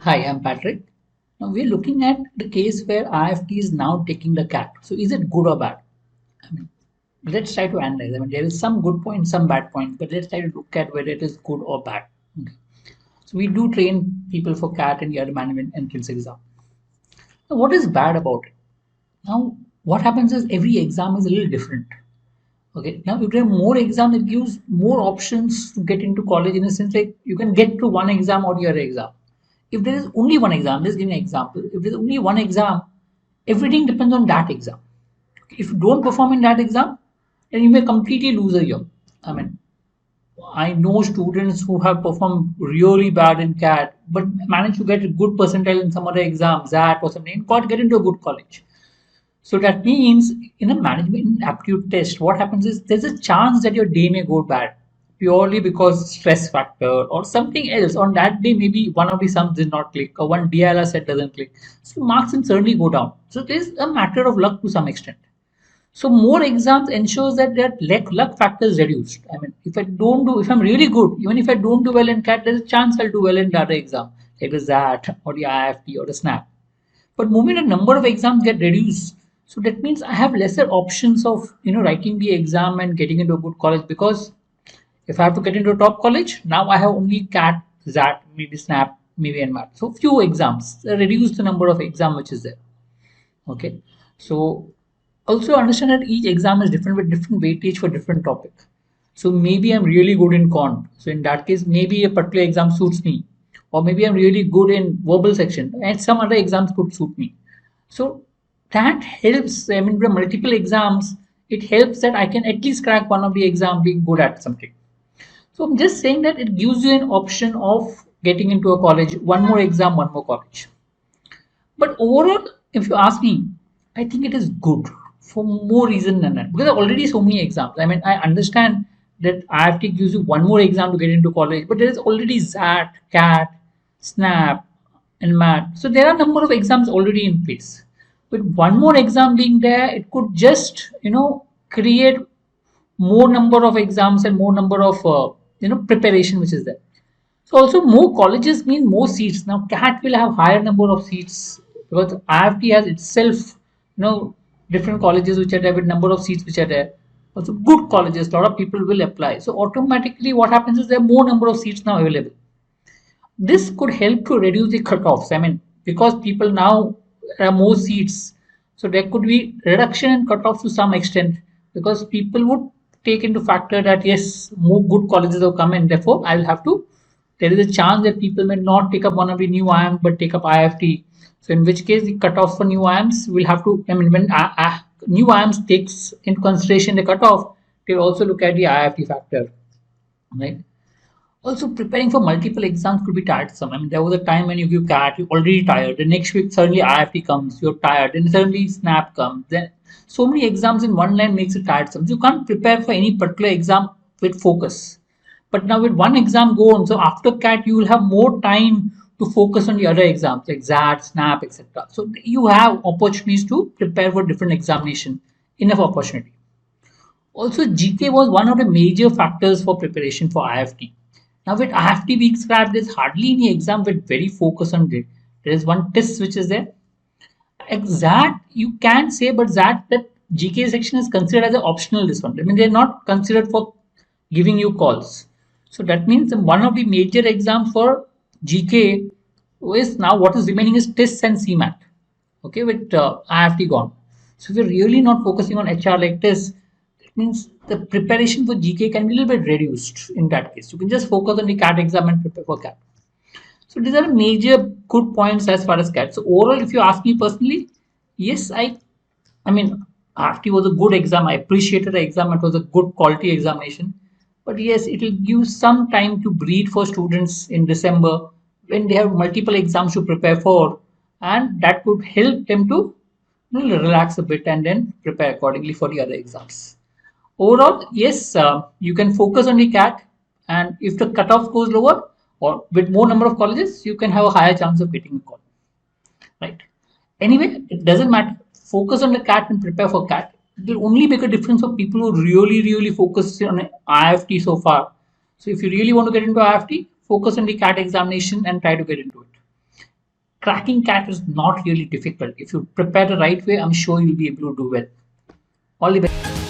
Hi, I'm Patrick. Now we're looking at the case where IIFT is now taking the CAT. So is it good or bad? I mean, let's try to analyze. I mean, there is some good points, some bad points, but let's try to look at whether it is good or bad. Okay. So we do train people for CAT and the other management entrance exam. Now, what is bad about it? Now, what happens is every exam is a little different. Okay. Now, if you have more exam, it gives more options to get into college in a sense like you can get to one exam or the other exam. If there is only one exam, let's give an example. If there's only one exam, everything depends on that exam. If you don't perform in that exam, then you may completely lose a year. I mean, I know students who have performed really bad in CAT, but managed to get a good percentile in some other exam, ZAT or something, and got get into a good college. So that means in a management aptitude test, what happens is there's a chance that your day may go bad purely because stress factor or something else. On that day, maybe one of the sums did not click or one DLR set doesn't click. So marks can certainly go down. So there's a matter of luck to some extent. So more exams ensures that luck factor is reduced. I mean, if I'm really good, even if I don't do well in CAT, there's a chance I'll do well in the other exam, like the ZAT or the IIFT or the SNAP. But moving the number of exams get reduced, so that means I have lesser options of writing the exam and getting into a good college. Because if I have to get into a top college, now I have only CAT, ZAT, maybe SNAP, maybe NMAT. So few exams, reduce the number of exam which is there. Okay, so also understand that each exam is different with different weightage for different topic. So maybe I'm really good in quant. So in that case, maybe a particular exam suits me, or maybe I'm really good in verbal section, and some other exams could suit me. So that helps. I mean, with multiple exams, it helps that I can at least crack one of the exam being good at something. So I'm just saying that it gives you an option of getting into a college, one more exam, one more college. But overall, if you ask me, I think it is good for more reason than that. Because there are already so many exams. I mean, I understand that IIFT gives you one more exam to get into college, but there is already ZAT, CAT, SNAP, and MAT. So there are a number of exams already in place. With one more exam being there, it could just create more number of exams and more number of preparation which is there. So also more colleges mean more seats. Now CAT will have higher number of seats because IIFT has itself, different colleges which are there with number of seats which are there. Also good colleges, a lot of people will apply. So automatically what happens is there are more number of seats now available. This could help to reduce the cutoffs. I mean, because people now have more seats, so there could be reduction in cutoffs to some extent because people would take into factor that yes, more good colleges have come in, therefore I will have to. There is a chance that people may not take up one of the new IIMs but take up IIFT. So in which case the cutoff for new IIMs will have to. I mean, when new IIMs takes into consideration the cutoff, they also look at the IIFT factor, right? Also, preparing for multiple exams could be tiresome. I mean, there was a time when you give CAT, you're already tired. The next week, suddenly IIFT comes, you're tired. Then suddenly SNAP comes. Then so many exams in one line makes it tiresome. So you can't prepare for any particular exam with focus. But now with one exam go on, so after CAT, you will have more time to focus on the other exams like ZAT, SNAP, etc. So you have opportunities to prepare for different examination. Enough opportunity. Also, GK was one of the major factors for preparation for IIFT. Now, with IIFT being scrapped, there's hardly any exam with very focus on it. There is one test which is there. Exact, you can say, but that GK section is considered as an optional. This one, I mean, they're not considered for giving you calls. So that means one of the major exams for GK is now what is remaining is tests and CMAT. Okay, with IIFT gone. So if you're really not focusing on HR like this, it means the preparation for GK can be a little bit reduced in that case. You can just focus on the CAT exam and prepare for CAT. So these are major good points as far as CAT. So overall, if you ask me personally, yes, I mean, IIFT was a good exam. I appreciated the exam. It was a good quality examination. But yes, it will give some time to breathe for students in December when they have multiple exams to prepare for, and that could help them to relax a bit and then prepare accordingly for the other exams. Overall, yes, you can focus on the CAT, and if the cutoff goes lower or with more number of colleges, you can have a higher chance of getting a call, right? Anyway, it doesn't matter. Focus on the CAT and prepare for CAT. It will only make a difference for people who really focus on IIFT so far. So if you really want to get into IIFT, focus on the CAT examination and try to get into it. cracking CAT is not really difficult. If you prepare the right way, I'm sure you'll be able to do well. All the best.